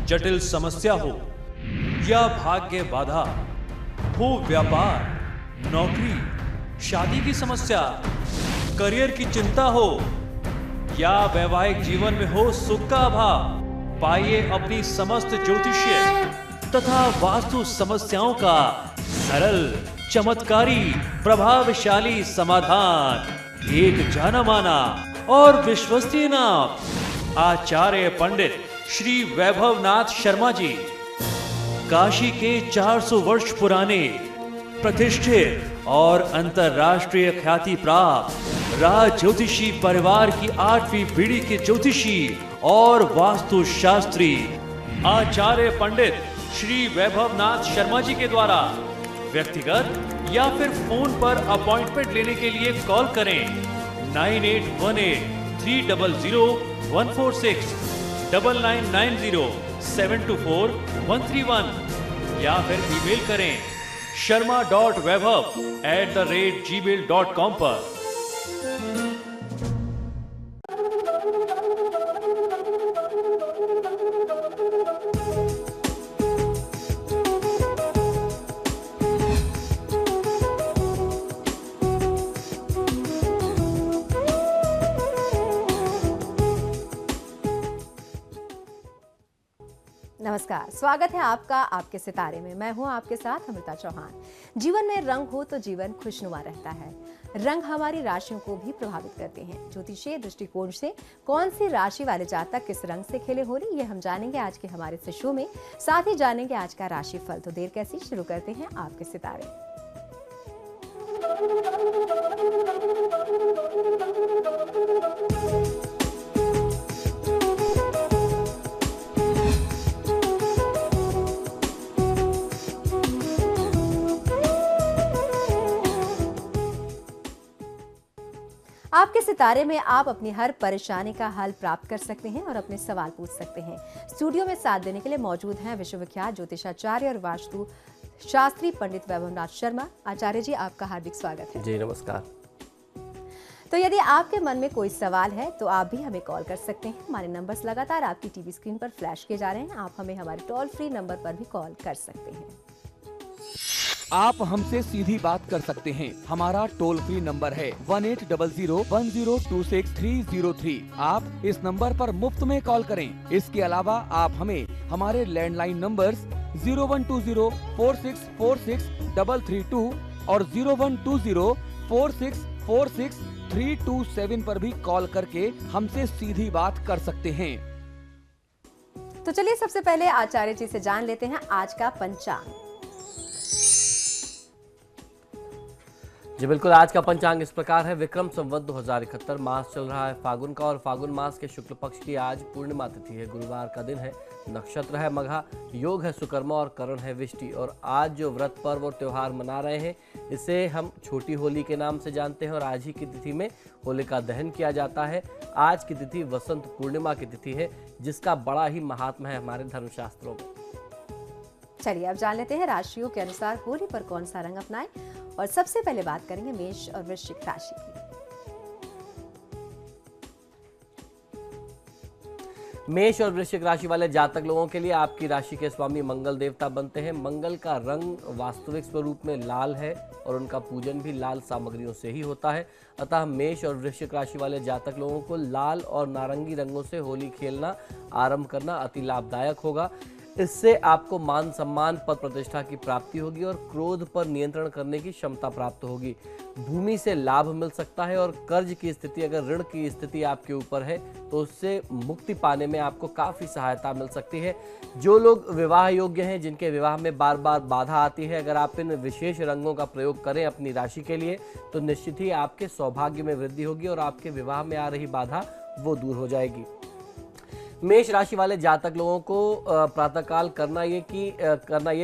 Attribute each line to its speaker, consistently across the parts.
Speaker 1: जटिल समस्या हो या भाग्य बाधा हो, व्यापार, नौकरी, शादी की समस्या, करियर की चिंता हो या वैवाहिक जीवन में हो सुख का अभाव, पाइए अपनी समस्त ज्योतिषीय तथा वास्तु समस्याओं का सरल, चमत्कारी, प्रभावशाली समाधान। एक जाना माना और विश्वसनीय नाम, आचार्य पंडित श्री वैभवनाथ शर्मा जी, काशी के 400 वर्ष पुराने प्रतिष्ठित और अंतरराष्ट्रीय ख्याति प्राप्त राज ज्योतिषी परिवार की 8वीं पीढ़ी के ज्योतिषी और वास्तु शास्त्री आचार्य पंडित श्री वैभवनाथ शर्मा जी के द्वारा व्यक्तिगत या फिर फोन पर अपॉइंटमेंट लेने के लिए कॉल करें 9818-300-146, 9990-724-131 या फिर ईमेल करें sharma.vaibhav@gmail.com पर।
Speaker 2: नमस्कार, स्वागत है आपका आपके सितारे में। मैं हूं आपके साथ अमृता चौहान। जीवन में रंग हो तो जीवन खुशनुमा रहता है। रंग हमारी राशियों को भी प्रभावित करते हैं। ज्योतिषीय दृष्टिकोण से कौन सी राशि वाले जातक किस रंग से खेले होली, ये हम जानेंगे आज के हमारे इस शो में। साथ ही जानेंगे आज का राशिफल। तो देर कैसी, शुरू करते हैं आपके सितारे। आपके सितारे में आप अपनी हर परेशानी का हल प्राप्त कर सकते हैं और अपने सवाल पूछ सकते हैं। स्टूडियो में साथ देने के लिए मौजूद हैं विश्वविख्यात ज्योतिषाचार्य और वास्तु शास्त्री पंडित वैभवनाथ शर्मा। आचार्य जी, आपका हार्दिक स्वागत है।
Speaker 3: जी नमस्कार।
Speaker 2: तो यदि आपके मन में कोई सवाल है तो आप भी हमें कॉल कर सकते हैं। हमारे नंबर्स लगातार आपकी टीवी स्क्रीन पर फ्लैश किए जा रहे हैं। आप हमें हमारे टोल फ्री नंबर पर भी कॉल कर सकते हैं।
Speaker 4: आप हमसे सीधी बात कर सकते हैं। हमारा टोल फ्री नंबर है 1800-1026-303। आप इस नंबर पर मुफ्त में कॉल करें। इसके अलावा आप हमें हमारे लैंडलाइन नंबर्स 0120-4646-332 और 0120-4646-327 पर भी कॉल करके हमसे सीधी बात कर सकते हैं।
Speaker 2: तो चलिए सबसे पहले आचार्य जी से जान लेते हैं आज का पंचांग।
Speaker 3: जी बिल्कुल, आज का पंचांग इस प्रकार है। विक्रम संवत 2071 मास चल रहा है फागुन का और फागुन मास के शुक्ल पक्ष की आज पूर्णिमा तिथि है। गुरुवार का दिन है। नक्षत्र है मघा, योग है सुकर्मा और करण है विष्टि। और आज जो व्रत पर्व और त्योहार मना रहे हैं इसे हम छोटी होली के नाम से जानते हैं और आज ही की तिथि में होलिका दहन किया जाता है। आज की तिथि वसंत पूर्णिमा की तिथि है जिसका बड़ा ही महात्मा है हमारे धर्मशास्त्रों में।
Speaker 2: चलिए अब जान लेते हैं राशियों के अनुसार होली पर कौन सा रंग अपनाएं। और सबसे पहले बात करेंगे मेष और वृश्चिक राशि की।
Speaker 3: मेष और वृश्चिक राशि वाले जातक लोगों के लिए आपकी राशि के स्वामी मंगल देवता बनते हैं। मंगल का रंग वास्तविक स्वरूप में लाल है और उनका पूजन भी लाल सामग्रियों से ही होता है। अतः मेष और वृश्चिक राशि वाले जातक लोगों को लाल और नारंगी रंगों से होली खेलना आरंभ करना अति लाभदायक होगा। इससे आपको मान सम्मान, पद प्रतिष्ठा की प्राप्ति होगी और क्रोध पर नियंत्रण करने की क्षमता प्राप्त होगी। भूमि से लाभ मिल सकता है और कर्ज की स्थिति, अगर ऋण की स्थिति आपके ऊपर है तो उससे मुक्ति पाने में आपको काफी सहायता मिल सकती है। जो लोग विवाह योग्य हैं, जिनके विवाह में बार बार बाधा आती है, अगर आप इन विशेष रंगों का प्रयोग करें अपनी राशि के लिए तो निश्चित ही आपके सौभाग्य में वृद्धि होगी और आपके विवाह में आ रही बाधा वो दूर हो जाएगी। मेष राशि वाले जातक लोगों को प्रातःकाल करना ये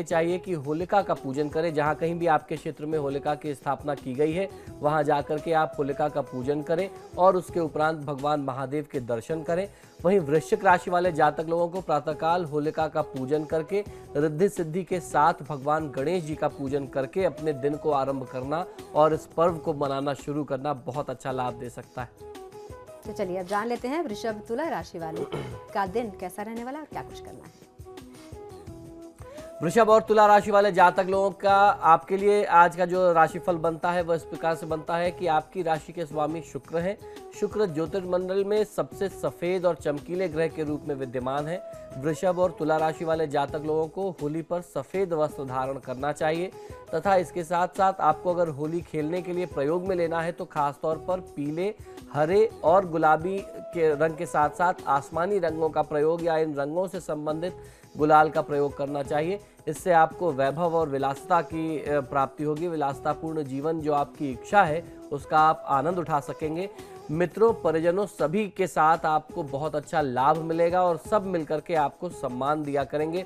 Speaker 3: चाहिए कि होलिका का पूजन करें। जहां कहीं भी आपके क्षेत्र में होलिका की स्थापना की गई है वहां जाकर के आप होलिका का पूजन करें और उसके उपरांत भगवान महादेव के दर्शन करें। वहीं वृश्चिक राशि वाले जातक लोगों को प्रातःकाल होलिका का पूजन करके रिद्धि सिद्धि के साथ भगवान गणेश जी का पूजन करके अपने दिन को आरंभ करना और इस पर्व को मनाना शुरू करना बहुत अच्छा लाभ दे सकता है।
Speaker 2: तो चलिए अब जान लेते हैं वृषभ तुला राशि वाले का दिन कैसा रहने वाला है और क्या कुछ करना है।
Speaker 3: वृषभ और तुला राशि वाले जातक लोगों का आपके लिए आज का जो राशिफल बनता है वह इस प्रकार से बनता है कि आपकी राशि के स्वामी शुक्र हैं। शुक्र ज्योतिर्मंडल में सबसे सफेद और चमकीले ग्रह के रूप में विद्यमान है। वृषभ और तुला राशि वाले जातक लोगों को होली पर सफेद वस्त्र धारण करना चाहिए तथा इसके साथ साथ आपको अगर होली खेलने के लिए प्रयोग में लेना है तो खासतौर पर पीले, हरे और गुलाबी के रंग के साथ साथ आसमानी रंगों का प्रयोग या इन रंगों से संबंधित गुलाल का प्रयोग करना चाहिए। इससे आपको वैभव और विलासिता की प्राप्ति होगी। विलासितापूर्ण जीवन जो आपकी इच्छा है उसका आप आनंद उठा सकेंगे। मित्रों, परिजनों सभी के साथ आपको बहुत अच्छा लाभ मिलेगा और सब मिलकर के आपको सम्मान दिया करेंगे।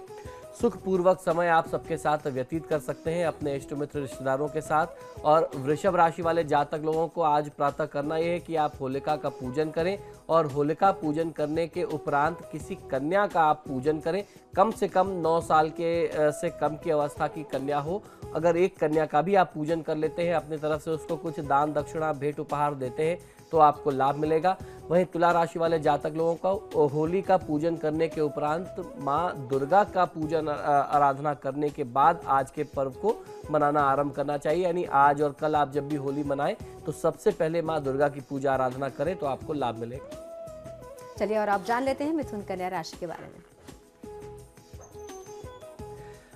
Speaker 3: सुखपूर्वक समय आप सबके साथ व्यतीत कर सकते हैं अपने इष्ट मित्र रिश्तेदारों के साथ। और वृषभ राशि वाले जातक लोगों को आज प्रातः करना यह है कि आप होलिका का पूजन करें और होलिका पूजन करने के उपरांत किसी कन्या का आप पूजन करें। कम से कम 9 साल के से कम की अवस्था की कन्या हो। अगर एक कन्या का भी आप पूजन कर लेते हैं, अपनी तरफ से उसको कुछ दान दक्षिणा भेंट उपहार देते हैं तो आपको लाभ मिलेगा। वहीं तुला राशि वाले जातक लोगों का होली का पूजन करने के उपरांत माँ दुर्गा का पूजन आराधना करने के बाद आज के पर्व को मनाना आरंभ करना चाहिए। यानी आज और कल आप जब भी होली मनाएं तो सबसे पहले माँ दुर्गा की पूजा आराधना करें तो आपको लाभ मिलेगा।
Speaker 2: चलिए और आप जान लेते हैं मिथुन कन्या राशि के बारे में।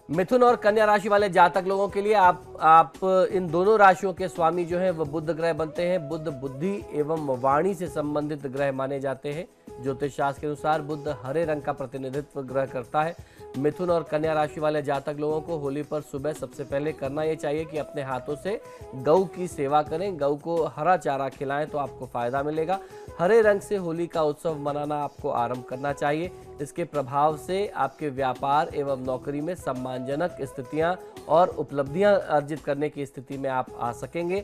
Speaker 3: मिथुन और कन्या राशि वाले जातक लोगों के लिए आप इन दोनों राशियों के स्वामी जो हैं वह बुध ग्रह बनते हैं। बुध बुद्धि एवं वाणी से संबंधित ग्रह माने जाते हैं। ज्योतिष शास्त्र के अनुसार बुध हरे रंग का प्रतिनिधित्व ग्रह करता है। मिथुन और कन्या राशि वाले जातक लोगों को होली पर सुबह सबसे पहले करना ये चाहिए कि अपने हाथों से गऊ की सेवा करें। गऊ को हरा चारा खिलाएं तो आपको फायदा मिलेगा। हरे रंग से होली का उत्सव मनाना आपको आरंभ करना चाहिए। इसके प्रभाव से आपके व्यापार एवं नौकरी में सम्मानजनक स्थितियां और उपलब्धियां अर्जित करने की स्थिति में आप आ सकेंगे।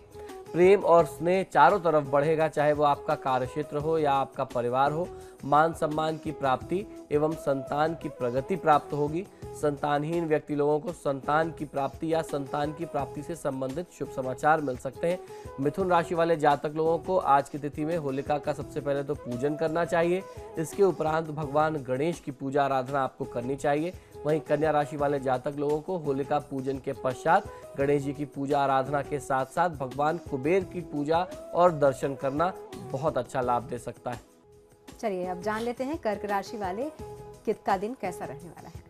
Speaker 3: प्रेम और स्नेह चारों तरफ बढ़ेगा, चाहे वो आपका कार्यक्षेत्र हो या आपका परिवार हो। मान सम्मान की प्राप्ति एवं संतान की प्रगति प्राप्त होगी। संतानहीन व्यक्ति लोगों को संतान की प्राप्ति या संतान की प्राप्ति से संबंधित शुभ समाचार मिल सकते हैं। मिथुन राशि वाले जातक लोगों को आज की तिथि में होलिका का सबसे पहले तो पूजन करना चाहिए। इसके उपरांत भगवान गणेश की पूजा आराधना आपको करनी चाहिए। वहीं कन्या राशि वाले जातक लोगों को होलिका पूजन के पश्चात गणेश जी की पूजा आराधना के साथ साथ भगवान कुबेर की पूजा और दर्शन करना बहुत अच्छा लाभ दे सकता है।
Speaker 2: चलिए अब जान लेते हैं कर्क राशि वाले का दिन कैसा रहने वाला है।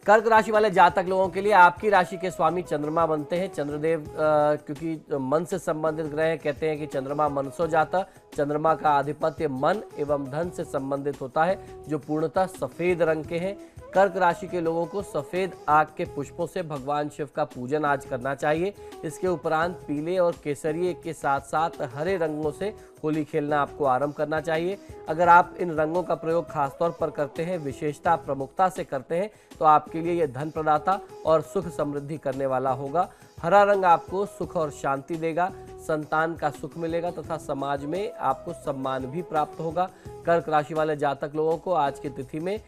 Speaker 3: कर्क राशि वाले जातक लोगों के लिए आपकी राशि के स्वामी चंद्रमा बनते हैं। चंद्रदेव क्योंकि मन से संबंधित ग्रह हैं, कहते हैं कि चंद्रमा मनसो जाता। चंद्रमा का आधिपत्य मन एवं धन से संबंधित होता है, जो पूर्णतः सफेद रंग के हैं। कर्क राशि के लोगों को सफेद आग के पुष्पों से भगवान शिव का पूजन आज करना चाहिए। इसके उपरांत पीले और केसरिए के साथ साथ हरे रंगों से होली खेलना आपको आरंभ करना चाहिए। अगर आप इन रंगों का प्रयोग खासतौर पर करते हैं, विशेषता प्रमुखता से करते हैं, तो आपके लिए यह धन प्रदाता और सुख समृद्धि करने वाला होगा। हरा रंग आपको सुख और शांति देगा, संतान का सुख मिलेगा तथा समाज में आपको सम्मान भी प्राप्त होगा। कर्क राशि वाले जातक लोगों को आज की तिथि में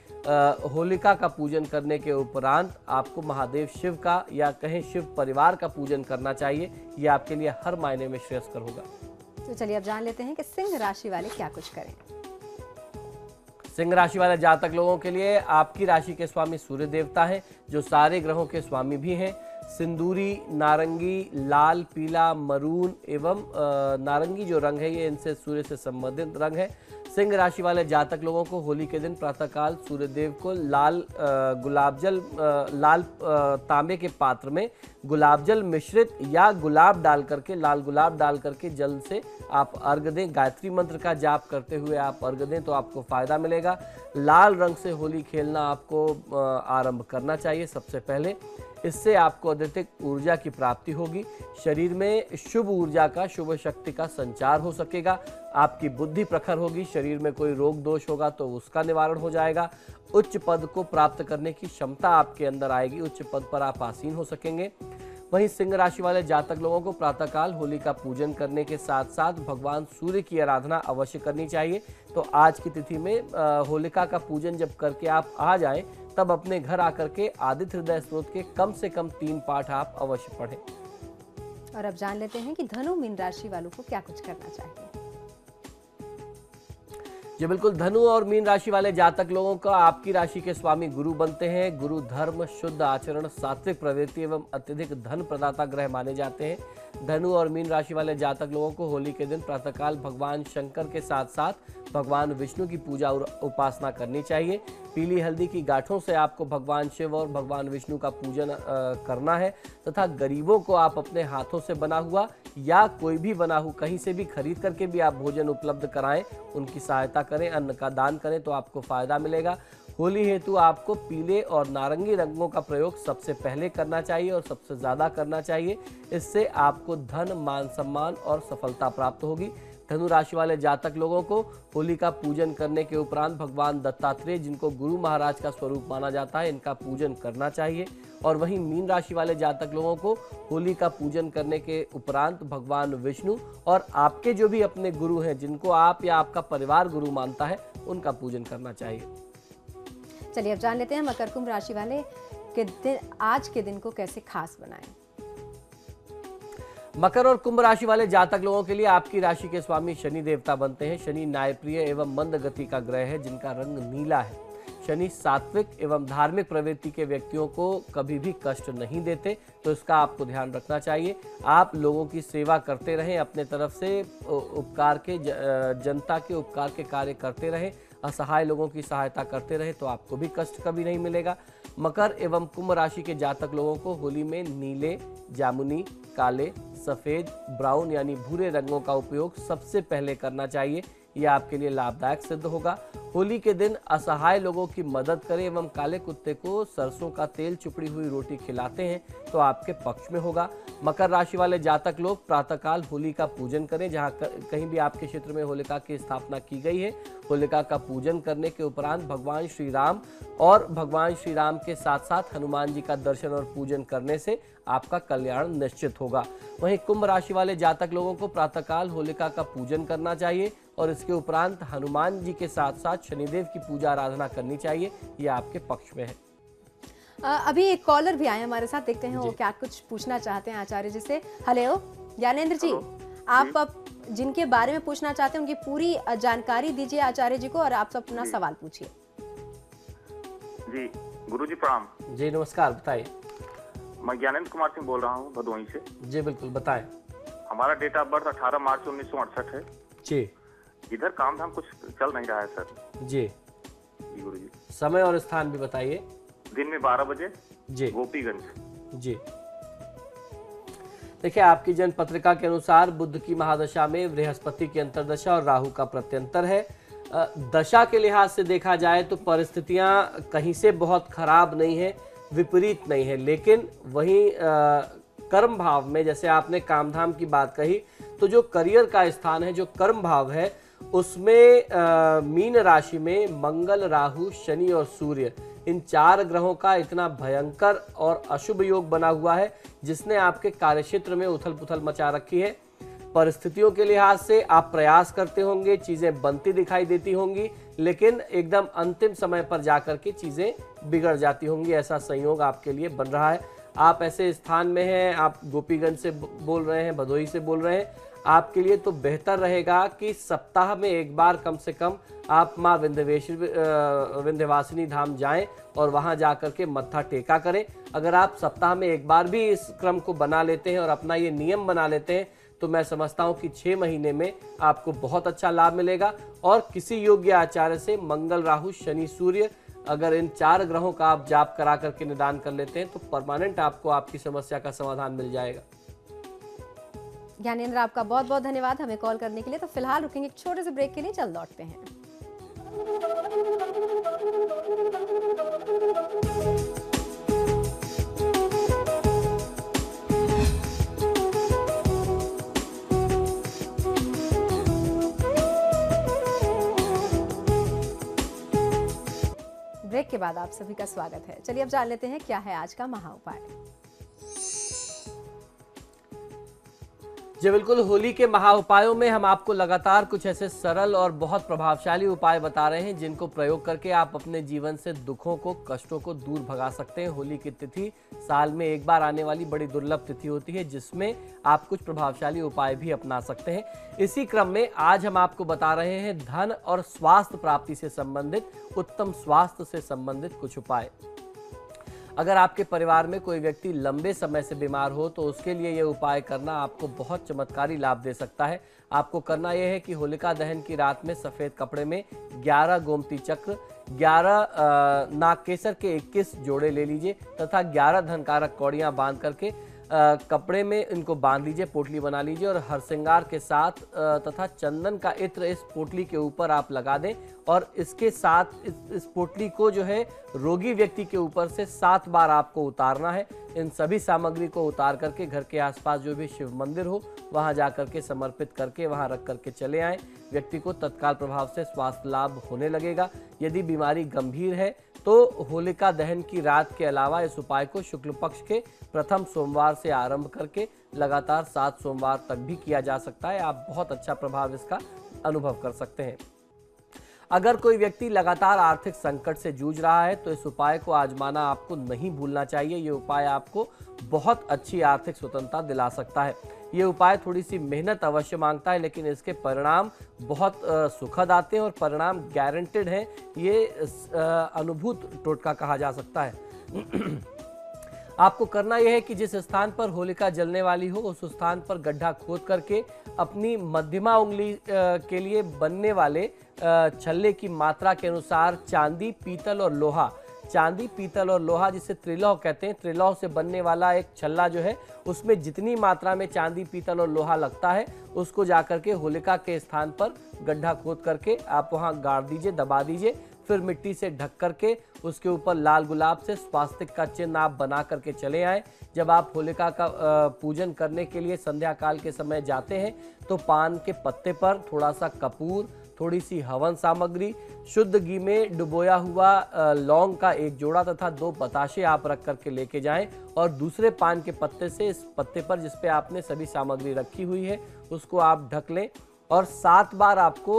Speaker 3: होलिका का पूजन करने के उपरांत आपको महादेव शिव का या कहें शिव परिवार का पूजन करना चाहिए। यह आपके लिए हर मायने में श्रेयस्कर होगा।
Speaker 2: तो चलिए अब जान लेते हैं कि सिंह राशि वाले क्या कुछ करें।
Speaker 3: सिंह राशि वाले जातक लोगों के लिए आपकी राशि के स्वामी सूर्य देवता हैं, जो सारे ग्रहों के स्वामी भी हैं। सिंदूरी, नारंगी, लाल, पीला, मरून एवं नारंगी जो रंग है ये इनसे सूर्य से संबंधित रंग है। सिंह राशि वाले जातक लोगों को होली के दिन प्रातःकाल सूर्यदेव को लाल तांबे के पात्र में गुलाब जल मिश्रित या गुलाब डाल करके, लाल गुलाब डाल करके जल से आप अर्घ दें। गायत्री मंत्र का जाप करते हुए आप अर्घ दें तो आपको फायदा मिलेगा। लाल रंग से होली खेलना आपको आरंभ करना चाहिए सबसे पहले। इससे आपको अत्यधिक ऊर्जा की प्राप्ति होगी। शरीर में शुभ ऊर्जा का, शुभ शक्ति का संचार हो सकेगा। आपकी बुद्धि प्रखर होगी। शरीर में कोई रोग दोष होगा तो उसका निवारण हो जाएगा। उच्च पद को प्राप्त करने की क्षमता आपके अंदर आएगी। उच्च पद पर आप आसीन हो सकेंगे। वहीं सिंह राशि वाले जातक लोगों को प्रातःकाल होली का पूजन करने के साथ साथ भगवान सूर्य की आराधना अवश्य करनी चाहिए। तो आज की तिथि में होलिका का पूजन जब करके आप आ जाएं, तब अपने घर आकर के आदित्य हृदय स्तोत्र के कम से कम 3 पाठ आप अवश्य पढ़ें।
Speaker 2: और अब जान लेते हैं कि धनु मीन राशि वालों को क्या कुछ करना चाहिए।
Speaker 3: जी बिल्कुल, धनु और मीन राशि वाले जातक लोगों का आपकी राशि के स्वामी गुरु बनते हैं। गुरु धर्म, शुद्ध आचरण, सात्विक प्रवृत्ति एवं अत्यधिक धन प्रदाता ग्रह माने जाते हैं। धनु और मीन राशि वाले जातक लोगों को होली के दिन प्रातःकाल भगवान शंकर के साथ साथ भगवान विष्णु की पूजा और उपासना करनी चाहिए। पीली हल्दी की गांठों से आपको भगवान शिव और भगवान विष्णु का पूजन करना है तथा गरीबों को आप अपने हाथों से बना हुआ या कोई भी बना हुआ कहीं से भी खरीद करके भी आप भोजन उपलब्ध कराएं, उनकी सहायता करें, अन्न का दान करें तो आपको फायदा मिलेगा। होली हेतु आपको पीले और नारंगी रंगों का प्रयोग सबसे पहले करना चाहिए और सबसे ज्यादा करना चाहिए। इससे आपको धन, मान सम्मान और सफलता प्राप्त होगी। धनु राशि वाले जातक लोगों को होली का पूजन करने के उपरांत भगवान दत्तात्रेय, जिनको गुरु महाराज का स्वरूप माना जाता है, इनका पूजन करना चाहिए। और वहीं मीन राशि वाले जातक लोगों को होली का पूजन करने के उपरांत भगवान विष्णु और आपके जो भी अपने गुरु हैं, जिनको आप या आपका परिवार गुरु मानता है, उनका पूजन करना चाहिए।
Speaker 2: चलिए अब जान लेते हैं मकर कुंभ राशि वाले के दिन, आज के दिन को कैसे खास बनाएं।
Speaker 3: मकर और कुंभ राशि वाले जातक लोगों के लिए आपकी राशि के स्वामी शनि देवता बनते हैं। शनि न्यायप्रिय एवं मंद गति का ग्रह है, जिनका रंग नीला है। शनि सात्विक एवं धार्मिक प्रवृत्ति के व्यक्तियों को कभी भी कष्ट नहीं देते, तो इसका आपको ध्यान रखना चाहिए। आप लोगों की सेवा करते रहें, अपने तरफ से उपकार के जनता के उपकार के कार्य करते रहें, असहाय लोगों की सहायता करते रहे तो आपको भी कष्ट कभी नहीं मिलेगा। मकर एवं कुंभ राशि के जातक लोगों को होली में नीले, जामुनी, काले, सफेद, ब्राउन यानी भूरे रंगों का उपयोग सबसे पहले करना चाहिए। यह आपके लिए लाभदायक सिद्ध होगा। होली के दिन असहाय लोगों की मदद करें एवं काले कुत्ते को सरसों का तेल चुपड़ी हुई रोटी खिलाते हैं तो आपके पक्ष में होगा। मकर राशि वाले जातक लोग प्रातःकाल होली का पूजन करें। जहां कहीं भी आपके क्षेत्र में होलिका की स्थापना की गई है, होलिका का पूजन करने के उपरांत भगवान श्री राम और भगवान श्री राम के साथ साथ हनुमान जी का दर्शन और पूजन करने से आपका कल्याण निश्चित होगा। वहीं कुंभ राशि वाले जातक लोगों को प्रातःकाल होलिका का पूजन करना चाहिए और इसके उपरांत हनुमान जी के साथ साथ शनिदेव की पूजा आराधना करनी चाहिए। ये आपके पक्ष में है।
Speaker 2: अभी एक कॉलर भी आए हमारे साथ, देखते हैं वो क्या कुछ पूछना चाहते हैं आचार्य जी से। हेलो ज्ञानेंद्र जी, आप जिनके बारे में पूछना चाहते हैं उनकी पूरी जानकारी दीजिए आचार्य जी को और आप सब अपना सवाल पूछिए।
Speaker 5: जी गुरुजी प्रणाम।
Speaker 3: जी नमस्कार, बताइए।
Speaker 5: मैं ज्ञानेंद्र कुमार सिंह बोल रहा हूँ भदोही से।
Speaker 3: जी बिल्कुल बताएं।
Speaker 5: हमारा डेट ऑफ बर्थ 18 मार्च 1968 है।
Speaker 3: जी।
Speaker 5: इधर काम धाम कुछ चल नहीं रहा है सर।
Speaker 3: जी
Speaker 5: गुरुजी।
Speaker 3: समय और स्थान भी बताइए।
Speaker 5: दिन में 12 बजे।
Speaker 3: जी।
Speaker 5: गोपीगंज।
Speaker 3: जी देखिए, आपकी जन्म पत्रिका के अनुसार बुध की महादशा में बृहस्पति की अंतर्दशा और राहु का प्रत्यंतर है। दशा के लिहाज से देखा जाए तो परिस्थितियां कहीं से बहुत खराब नहीं है, विपरीत नहीं है, लेकिन वहीं कर्म भाव में, जैसे आपने कामधाम की बात कही, तो जो करियर का स्थान है, जो कर्म भाव है, उसमें मीन राशि में मंगल, राहु, शनि और सूर्य, इन 4 ग्रहों का इतना भयंकर और अशुभ योग बना हुआ है जिसने आपके कार्यक्षेत्र में उथल पुथल मचा रखी है। परिस्थितियों के लिहाज से आप प्रयास करते होंगे, चीजें बनती दिखाई देती होंगी, लेकिन एकदम अंतिम समय पर जाकर के चीजें बिगड़ जाती होंगी। ऐसा संयोग आपके लिए बन रहा है। आप ऐसे स्थान में हैं, आप गोपीगंज से बोल रहे हैं, भदोही से बोल रहे हैं, आपके लिए तो बेहतर रहेगा कि सप्ताह में एक बार कम से कम आप माँ विंध्यवासिनी धाम जाएं और वहां जाकर के मत्था टेका करें। अगर आप सप्ताह में एक बार भी इस क्रम को बना लेते हैं और अपना ये नियम बना लेते हैं तो मैं समझता हूं कि 6 महीने में आपको बहुत अच्छा लाभ मिलेगा। और किसी योग्य आचार्य से मंगल, राहु, शनि, सूर्य, अगर इन 4 ग्रहों का आप जाप करा करके निदान कर लेते हैं तो परमानेंट आपको आपकी समस्या का समाधान मिल जाएगा।
Speaker 2: ज्ञानेंद्र, आपका बहुत बहुत धन्यवाद हमें कॉल करने के लिए। तो फिलहाल रुकेंगे एक छोटे से ब्रेक के लिए, जल्द लौटते हैं। ब्रेक के बाद आप सभी का स्वागत है। चलिए अब जान लेते हैं क्या है आज का महा उपाय।
Speaker 3: जी बिल्कुल, होली के महा उपायों में हम आपको लगातार कुछ ऐसे सरल और बहुत प्रभावशाली उपाय बता रहे हैं जिनको प्रयोग करके आप अपने जीवन से दुखों को, कष्टों को दूर भगा सकते हैं। होली की तिथि साल में एक बार आने वाली बड़ी दुर्लभ तिथि होती है जिसमें आप कुछ प्रभावशाली उपाय भी अपना सकते हैं। इसी क्रम में आज हम आपको बता रहे हैं धन और स्वास्थ्य प्राप्ति से संबंधित, उत्तम स्वास्थ्य से संबंधित कुछ उपाय। अगर आपके परिवार में कोई व्यक्ति लंबे समय से बीमार हो तो उसके लिए यह उपाय करना आपको बहुत चमत्कारी लाभ दे सकता है। आपको करना यह है कि होलिका दहन की रात में सफेद कपड़े में 11 गोमती चक्र, 11 नागकेसर के 21 जोड़े ले लीजिए तथा 11 धनकारक कौड़ियां बांध करके कपड़े में इनको बांध लीजिए, पोटली बना लीजिए और हरसिंगार के साथ तथा चंदन का इत्र इस पोटली के ऊपर आप लगा दें और इसके साथ इस पोटली को जो है रोगी व्यक्ति के ऊपर से 7 बार आपको उतारना है। इन सभी सामग्री को उतार करके घर के आसपास जो भी शिव मंदिर हो वहां जाकर के समर्पित करके वहां रख करके चले आएं। व्यक्ति को तत्काल प्रभाव से स्वास्थ्य लाभ होने लगेगा। यदि बीमारी गंभीर है तो होलिका दहन की रात के अलावा इस उपाय को शुक्ल पक्ष के प्रथम सोमवार से आरंभ करके लगातार 7 सोमवार तक भी किया जा सकता है। आप बहुत अच्छा प्रभाव इसका अनुभव कर सकते हैं। अगर कोई व्यक्ति लगातार आर्थिक संकट से जूझ रहा है तो इस उपाय को आजमाना आपको नहीं भूलना चाहिए। ये उपाय आपको बहुत अच्छी आर्थिक स्वतंत्रता दिला सकता है। ये उपाय थोड़ी सी मेहनत अवश्य मांगता है लेकिन इसके परिणाम बहुत सुखद आते हैं और परिणाम गारंटेड है। ये अनुभूत टोटका कहा जा सकता है। आपको करना यह है कि जिस स्थान पर होलिका जलने वाली हो उस स्थान पर गड्ढा खोद करके अपनी मध्यमा उंगली के लिए बनने वाले छल्ले की मात्रा के अनुसार चांदी, पीतल और लोहा, चांदी, पीतल और लोहा जिसे त्रिलौह कहते हैं, त्रिलौह से बनने वाला एक छल्ला जो है उसमें जितनी मात्रा में चांदी, पीतल और लोहा लगता है उसको जाकर के होलिका के स्थान पर गड्ढा खोद करके आप वहां गाड़ दीजिए, दबा दीजिए। फिर मिट्टी से ढक करके उसके ऊपर लाल गुलाब से स्वास्तिक का चिन्ह आप बना करके चले आए। जब आप होलिका का पूजन करने के लिए संध्या काल के समय जाते हैं तो पान के पत्ते पर थोड़ा सा कपूर, थोड़ी सी हवन सामग्री, शुद्ध घी में डुबोया हुआ लौंग का 1 जोड़ा तथा 2 बताशे आप रख करके लेके जाएं और दूसरे पान के पत्ते से इस पत्ते पर जिस पे आपने सभी सामग्री रखी हुई है उसको आप ढक लें और 7 बार आपको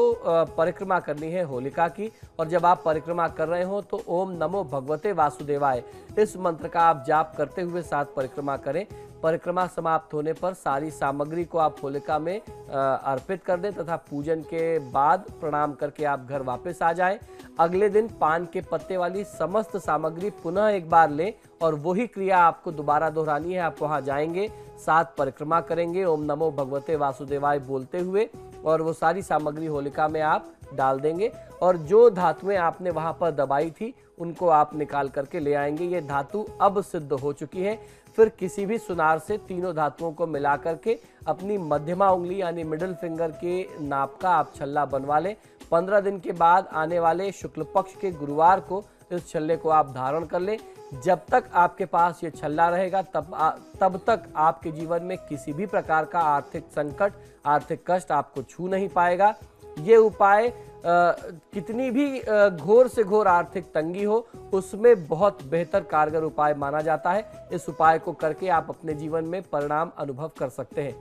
Speaker 3: परिक्रमा करनी है होलिका की। और जब आप परिक्रमा कर रहे हो तो ओम नमो भगवते वासुदेवाय इस मंत्र का आप जाप करते हुए 7 परिक्रमा करें। परिक्रमा समाप्त होने पर सारी सामग्री को आप होलिका में अर्पित कर दें तथा पूजन के बाद प्रणाम करके आप घर वापस आ जाएं। अगले दिन पान के पत्ते वाली समस्त सामग्री पुनः एक बार लें और वही क्रिया आपको दोबारा दोहरानी है। आप वहां जाएंगे, 7 परिक्रमा करेंगे ओम नमो भगवते वासुदेवाय बोलते हुए और वो सारी सामग्री होलिका में आप डाल देंगे और जो धातुएं आपने वहां पर दबाई थी उनको आप निकाल करके ले आएंगे। ये धातु अब सिद्ध हो चुकी है। फिर किसी भी सुनार से तीनों धातुओं को मिला करके अपनी मध्यमा उंगली यानी मिडिल फिंगर के नाप का आप छल्ला बनवा लें। 15 दिन के बाद आने वाले शुक्ल पक्ष के गुरुवार को इस छल्ले को आप धारण कर लें। जब तक आपके पास ये छल्ला रहेगा तब तक आपके जीवन में किसी भी प्रकार का आर्थिक संकट, आर्थिक कष्ट आपको छू नहीं पाएगा। ये उपाय कितनी भी घोर से घोर आर्थिक तंगी हो उसमें बहुत बेहतर कारगर उपाय माना जाता है। इस उपाय को करके आप अपने जीवन में परिणाम अनुभव कर सकते हैं।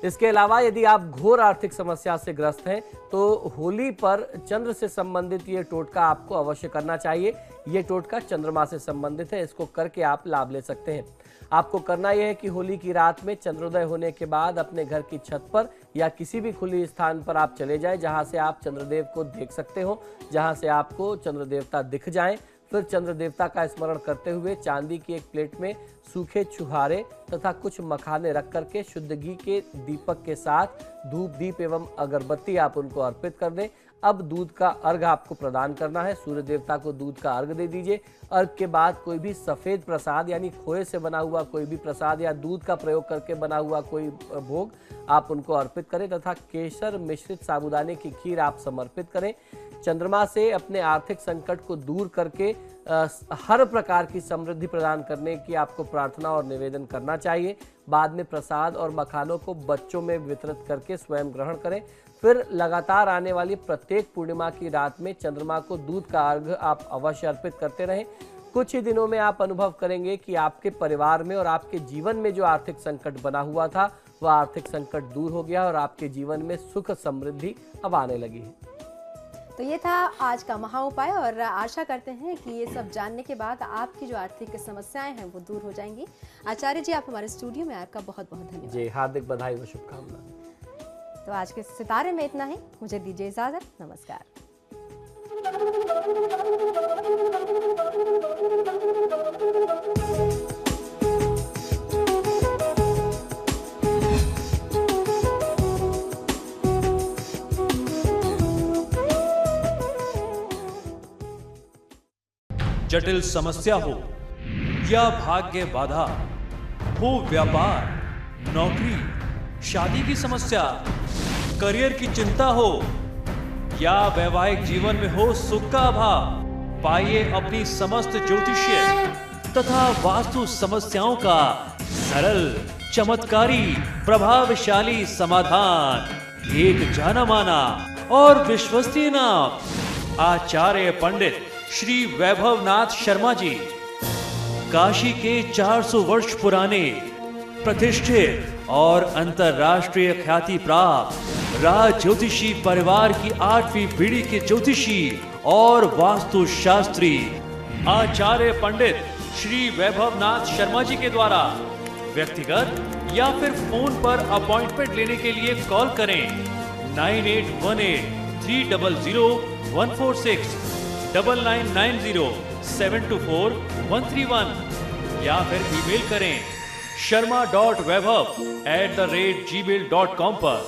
Speaker 3: इसके अलावा यदि आप घोर आर्थिक समस्या से ग्रस्त हैं तो होली पर चंद्र से संबंधित ये टोटका आपको अवश्य करना चाहिए। ये टोटका चंद्रमा से संबंधित है, इसको करके आप लाभ ले सकते हैं। आपको करना यह है कि होली की रात में चंद्रोदय होने के बाद अपने घर की छत पर या किसी भी खुली स्थान पर आप चले जाएं जहां से आप चंद्रदेव को देख सकते हो, जहां से आपको चंद्र देवता दिख जाएं। फिर चंद्र देवता का स्मरण करते हुए चांदी की एक प्लेट में सूखे छुहारे तथा कुछ मखाने रख करके शुद्ध घी के दीपक के साथ धूप, दीप एवं अगरबत्ती आप उनको अर्पित कर दें। अब दूध का अर्घ आपको प्रदान करना है। सूर्य देवता को दूध का अर्घ दे दीजिए। अर्घ के बाद कोई भी सफेद प्रसाद यानी खोए से बना हुआ कोई भी प्रसाद या दूध का प्रयोग करके बना हुआ कोई भोग आप उनको अर्पित करें तथा केसर मिश्रित साबूदाने की खीर आप समर्पित करें। चंद्रमा से अपने आर्थिक संकट को दूर करके हर प्रकार की समृद्धि प्रदान करने की आपको प्रार्थना और निवेदन करना चाहिए। बाद में प्रसाद और मखानों को बच्चों में वितरित करके स्वयं ग्रहण करें। फिर लगातार आने वाली प्रत्येक पूर्णिमा की रात में चंद्रमा को दूध का अर्घ आप अवश्य अर्पित करते रहें। कुछ ही दिनों में आप अनुभव करेंगे कि आपके परिवार में और आपके जीवन में जो आर्थिक संकट बना हुआ था वह आर्थिक संकट दूर हो गया और आपके जीवन में सुख समृद्धि अब आने लगी है।
Speaker 2: तो ये था आज का महा उपाय और आशा करते हैं कि ये सब जानने के बाद आपकी जो आर्थिक समस्याएं हैं वो दूर हो जाएंगी। आचार्य जी, आप हमारे स्टूडियो में आपका बहुत बहुत धन्यवाद।
Speaker 3: जी, हार्दिक बधाई व शुभकामनाएं।
Speaker 2: तो आज के सितारे में इतना ही, मुझे दीजिए इजाजत, नमस्कार।
Speaker 1: जटिल समस्या हो या भाग्य बाधा हो, व्यापार, नौकरी, शादी की समस्या, करियर की चिंता हो या वैवाहिक जीवन में हो सुख का अभाव, पाइए अपनी समस्त ज्योतिषीय तथा वास्तु समस्याओं का सरल, चमत्कारी, प्रभावशाली समाधान। एक जाना माना और विश्वसनीय नाम, आचार्य पंडित श्री वैभवनाथ शर्मा जी, काशी के 400 वर्ष पुराने प्रतिष्ठित और अंतरराष्ट्रीय ख्याति प्राप्त राज ज्योतिषी परिवार की 8वीं पीढ़ी के ज्योतिषी और वास्तु शास्त्री आचार्य पंडित श्री वैभवनाथ शर्मा जी के द्वारा व्यक्तिगत या फिर फोन पर अपॉइंटमेंट लेने के लिए कॉल करें 9818-300-146, 9990-724-131 या फिर ईमेल करें sharma.vaibhav@gmail.com पर।